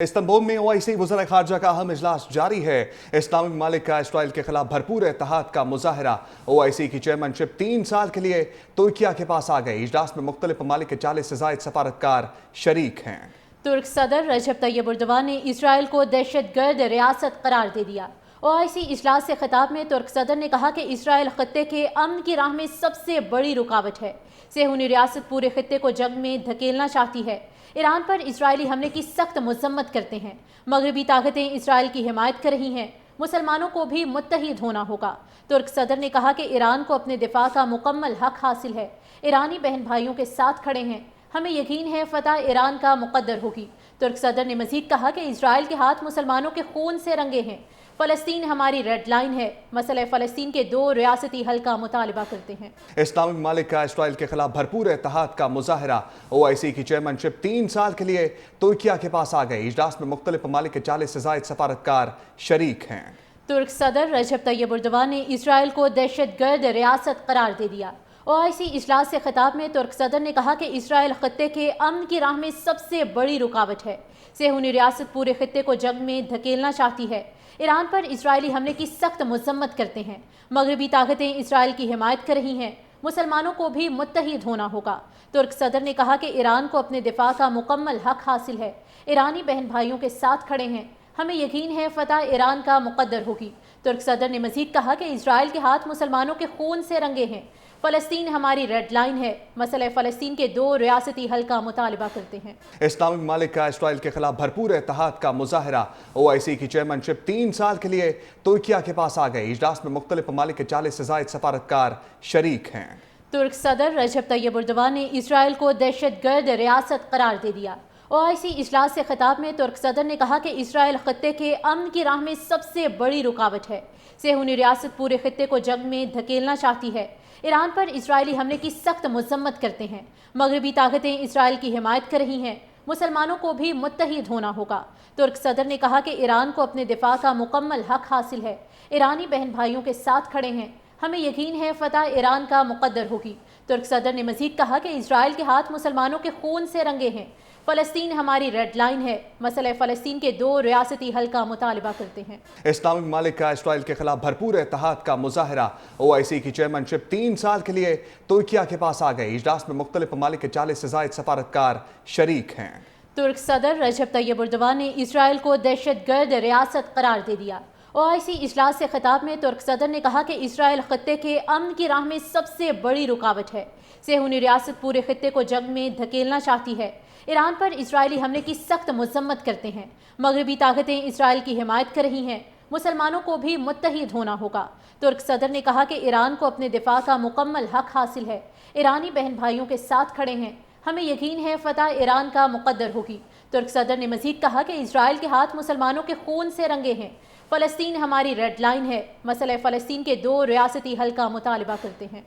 Istanbul में OIC वज़ीर ख़ारजा का अहम इजलास जारी है। इस्लामी ममालिक का इसराइल के खिलाफ भरपूर इत्तेहाद का मुजाहरा। ओआईसी की चेयरमैनशिप 3 साल के लिए तुर्किया के पास आ गई। इजलास में मुख्तलिफ ममालिक के 40 से ज़ायद सफारतकार शरीक हैं। तुर्क सदर रजब तैयब एर्दोगान ने इसराइल को दहशतगर्द रियासत करार दे दिया। ओआईसी इजलास से खिताब में तुर्क सदर ने कहा कि इसराइल खत्ते के अमन की राह में सबसे बड़ी रुकावट है। सेहूनी रियासत पूरे खत्ते को जंग में धकेलना चाहती है। ईरान पर इसराइली हमले की सख्त मजम्मत करते हैं। मगरबी ताकतें इसराइल की हिमायत कर रही हैं। मुसलमानों को भी मुत्तहिद होना होगा। तुर्क सदर ने कहा कि ईरान को अपने दिफा का मुकम्मल हक हासिल है। ईरानी बहन भाइयों के साथ खड़े हैं। हमें यकीन है फतह ईरान का मुकद्दर होगी। तुर्क सदर ने मजीद कहा कि इसराइल के हाथ मुसलमानों के खून से रंगे हैं। फ़लस्तीन हमारी रेड लाइन है। मसला फ़लस्तीन के 2 रियासती हल का मुतालबा करते हैं। इस्लामी ममालिक का इसराइल के खिलाफ भरपूर इत्तेहाद का मुजाहरा। ओआईसी की चेयरमैनशिप 3 साल के लिए तुर्किया के पास आ गई। इजलास में मुख्तलिफ ममालिक के 40 से ज़ायद सफारतकार शरीक हैं। तुर्क सदर रजब तैयब एर्दोगान ने इसराइल को दहशतगर्द रियासत करार दे दिया। ओआईसी इजलास से खिताब में तुर्क सदर ने कहा कि इसराइल खत्ते के अमन की राह में सबसे बड़ी रुकावट है। सेहूनी रियासत पूरे खत्ते को जंग में धकेलना चाहती है। ईरान पर इसराइली हमले की सख्त मजम्मत करते हैं। मगरबी ताकतें इसराइल की हिमायत कर रही हैं। मुसलमानों को भी मुत्तहिद होना होगा। तुर्क सदर ने कहा कि ईरान को अपने दिफा का मुकम्मल हक हासिल है। ईरानी बहन भाइयों के साथ खड़े हैं। हमें यकीन है फतह ईरान का मुकद्दर होगी। तुर्क सदर ने मजीद कहा कि इसराइल के हाथ मुसलमानों के खून से रंगे हैं। फ़लस्तीन हमारी रेड लाइन है। मसला फ़लस्तीन के 2 रियासती हल का मुतालबा करते हैं। इस्लामी ममालिक का इसराइल के खिलाफ भरपूर इत्तेहाद का मुजाहरा। ओआईसी की चेयरमैनशिप 3 साल के लिए तुर्किया के पास आ गई। इजलास में मुख्तलिफ ममालिक के 40 से ज़ायद सफारतकार शरीक हैं। तुर्क सदर रजब तैयब एर्दोगान ने इसराइल को दहशतगर्द रियासत करार दे दिया। ओआईसी इजलास से खिताब में तुर्क सदर ने कहा कि इसराइल खत्ते के अमन की राह में सबसे बड़ी रुकावट है। सेहूनी रियासत पूरे खत्ते को जंग में धकेलना चाहती है। ईरान पर इसराइली हमले की सख्त मजम्मत करते हैं। मगरबी ताकतें इसराइल की हिमायत कर रही हैं। मुसलमानों को भी मुत्तहिद होना होगा। तुर्क सदर ने कहा कि ईरान को अपने दिफा का मुकम्मल हक हासिल है। ईरानी बहन भाइयों के साथ खड़े हैं। हमें यकीन है फतह ईरान का मुकद्दर होगी। तुर्क सदर ने मजीद कहा कि इसराइल के हाथ मुसलमानों के खून से रंगे हैं। फ़लस्तीन हमारी रेड लाइन है। मसला फ़लस्तीन के 2 रियासती हल का मुतालबा करते हैं। इस्लामी ममालिक का इसराइल के खिलाफ भरपूर इत्तेहाद का मुजाहरा। ओआईसी की चेयरमैनशिप 3 साल के लिए तुर्किया के पास आ गई। इजलास में मुख्तलिफ ममालिक के 40 से ज़ायद सफारतकार शरीक हैं। तुर्क सदर रजब तैयब एर्दोगान ने इसराइल को दहशतगर्द रियासत करार दे दिया। ओआईसी इजलास से खिताब में तुर्क सदर ने कहा कि इसराइल खत्ते के अमन की राह में सबसे बड़ी रुकावट है। सेहूनी रियासत पूरे खत्ते को जंग में धकेलना चाहती है। ईरान पर इसराइली हमले की सख्त मजम्मत करते हैं। मगरबी ताकतें इसराइल की हिमायत कर रही हैं। मुसलमानों को भी मुत्तहिद होना होगा। तुर्क सदर ने कहा कि ईरान को अपने दिफा का मुकम्मल हक हासिल है। ईरानी बहन भाइयों के साथ खड़े हैं। हमें यकीन है फतह ईरान का मुकद्दर होगी। तुर्क सदर ने मजीद कहा कि इसराइल के हाथ मुसलमानों के खून से रंगे हैं। फ़लस्तीन हमारी रेड लाइन है। मसला फ़लस्तीन के 2 रियासती हल का मुतालबा करते हैं।